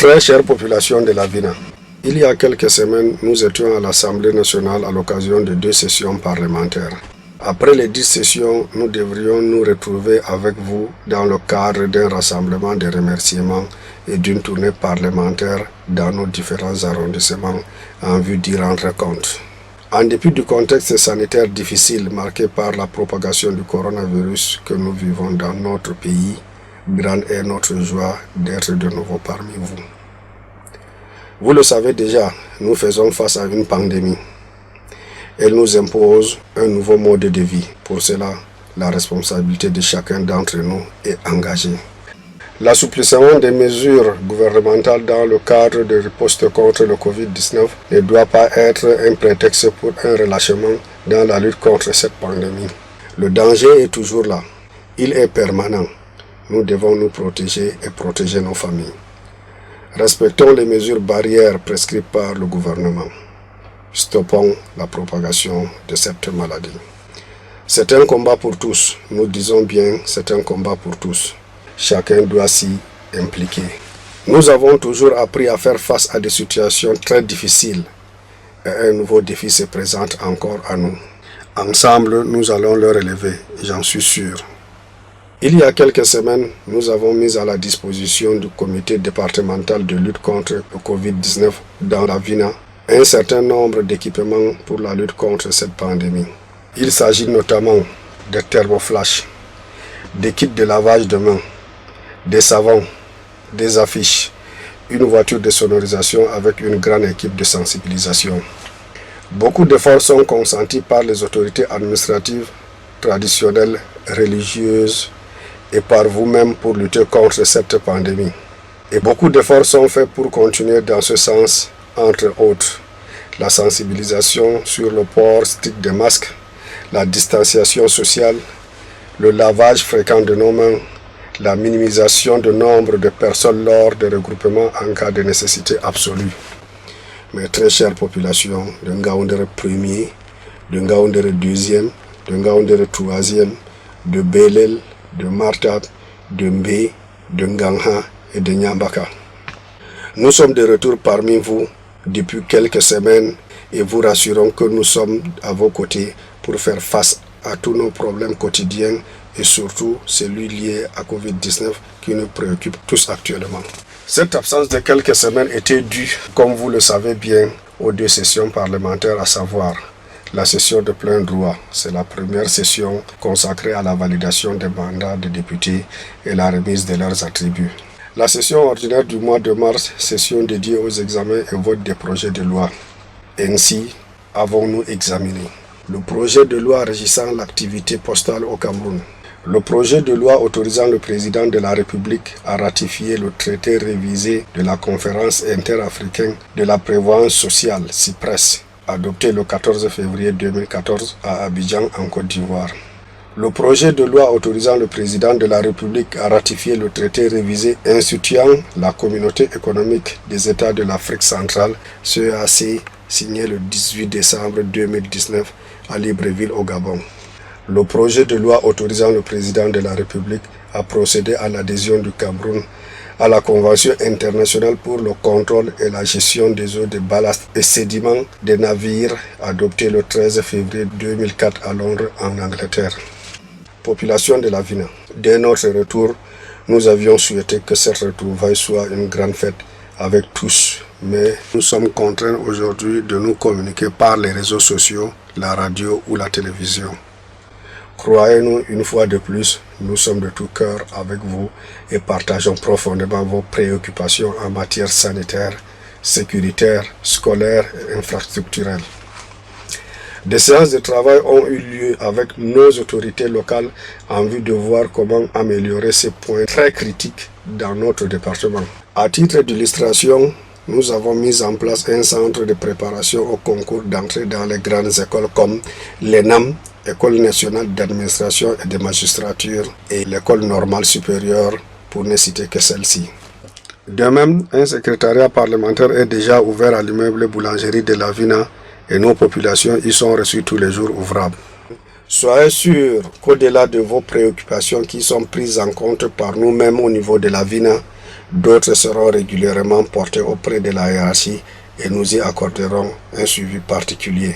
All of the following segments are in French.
Très chère population de la Vina, il y a quelques semaines, nous étions à l'Assemblée nationale à l'occasion de 2 sessions parlementaires. Après les 10 sessions, nous devrions nous retrouver avec vous dans le cadre d'un rassemblement de remerciements et d'une tournée parlementaire dans nos différents arrondissements en vue d'y rendre compte. En dépit du contexte sanitaire difficile marqué par la propagation du coronavirus que nous vivons dans notre pays, grande est notre joie d'être de nouveau parmi vous. Vous le savez déjà, nous faisons face à une pandémie. Elle nous impose un nouveau mode de vie. Pour cela, la responsabilité de chacun d'entre nous est engagée. L'assouplissement des mesures gouvernementales dans le cadre de riposte contre le Covid-19 ne doit pas être un prétexte pour un relâchement dans la lutte contre cette pandémie. Le danger est toujours là. Il est permanent. Nous devons nous protéger et protéger nos familles. Respectons les mesures barrières prescrites par le gouvernement. Stoppons la propagation de cette maladie. C'est un combat pour tous. Nous disons bien, c'est un combat pour tous. Chacun doit s'y impliquer. Nous avons toujours appris à faire face à des situations très difficiles et un nouveau défi se présente encore à nous. Ensemble, nous allons le relever, j'en suis sûr. Il y a quelques semaines, nous avons mis à la disposition du comité départemental de lutte contre le Covid-19 dans la Vina un certain nombre d'équipements pour la lutte contre cette pandémie. Il s'agit notamment de thermoflash, des kits de lavage de mains, des savons, des affiches, une voiture de sonorisation avec une grande équipe de sensibilisation. Beaucoup d'efforts sont consentis par les autorités administratives, traditionnelles, religieuses et par vous-même pour lutter contre cette pandémie. Et beaucoup d'efforts sont faits pour continuer dans ce sens, entre autres, la sensibilisation sur le port strict des masques, la distanciation sociale, le lavage fréquent de nos mains, la minimisation du nombre de personnes lors des regroupements en cas de nécessité absolue. Mes très chères populations, de Ngaoundere 1er, de Ngaoundere 2e, de Ngaoundere 3e, de Belel, de Martat, de Mbé, de Ngangha et de Nyambaka. Nous sommes de retour parmi vous depuis quelques semaines et vous rassurons que nous sommes à vos côtés pour faire face à tous nos problèmes quotidiens et surtout celui lié à Covid-19 qui nous préoccupe tous actuellement. Cette absence de quelques semaines était due, comme vous le savez bien, aux 2 sessions parlementaires, à savoir la session de plein droit, c'est la première session consacrée à la validation des mandats des députés et la remise de leurs attributs. La session ordinaire du mois de mars, session dédiée aux examens et votes des projets de loi. Ainsi, avons-nous examiné le projet de loi régissant l'activité postale au Cameroun, le projet de loi autorisant le président de la République à ratifier le traité révisé de la conférence interafricaine de la prévoyance sociale, CIPRES, adopté le 14 février 2014 à Abidjan en Côte d'Ivoire. Le projet de loi autorisant le président de la République à ratifier le traité révisé instituant la communauté économique des États de l'Afrique centrale, CEAC, signé le 18 décembre 2019 à Libreville au Gabon. Le projet de loi autorisant le président de la République à procéder à l'adhésion du Cameroun à la Convention internationale pour le contrôle et la gestion des eaux de ballast et sédiments des navires, adopté le 13 février 2004 à Londres, en Angleterre. Population de la Vina, dès notre retour, nous avions souhaité que cette retrouvaille soit une grande fête avec tous, mais nous sommes contraints aujourd'hui de nous communiquer par les réseaux sociaux, la radio ou la télévision. Croyez-nous, une fois de plus, nous sommes de tout cœur avec vous et partageons profondément vos préoccupations en matière sanitaire, sécuritaire, scolaire et infrastructurelle. Des séances de travail ont eu lieu avec nos autorités locales en vue de voir comment améliorer ces points très critiques dans notre département. À titre d'illustration, nous avons mis en place un centre de préparation au concours d'entrée dans les grandes écoles comme l'ENAM, École nationale d'administration et de magistrature, et l'École normale supérieure, pour ne citer que celle-ci. De même, un secrétariat parlementaire est déjà ouvert à l'immeuble boulangerie de la Vina et nos populations y sont reçues tous les jours ouvrables. Soyez sûrs qu'au-delà de vos préoccupations qui sont prises en compte par nous-mêmes au niveau de la Vina, D'autres seront régulièrement portés auprès de la hiérarchie et nous y accorderons un suivi particulier.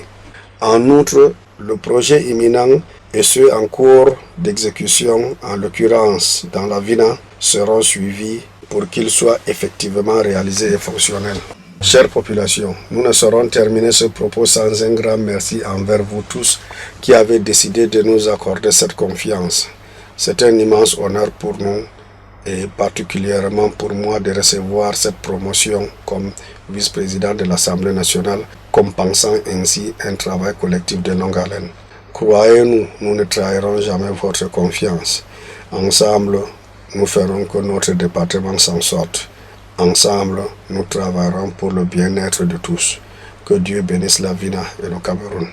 En outre, le projet imminent et ceux en cours d'exécution, en l'occurrence dans la Vina, seront suivis pour qu'ils soient effectivement réalisés et fonctionnels. Chère population, nous ne saurons terminer ce propos sans un grand merci envers vous tous qui avez décidé de nous accorder cette confiance. C'est un immense honneur pour nous et particulièrement pour moi de recevoir cette promotion comme vice-président de l'Assemblée nationale, compensant ainsi un travail collectif de longue haleine. Croyez-nous, nous ne trahirons jamais votre confiance. Ensemble, nous ferons que notre département s'en sorte. Ensemble, nous travaillerons pour le bien-être de tous. Que Dieu bénisse la Vina et le Cameroun.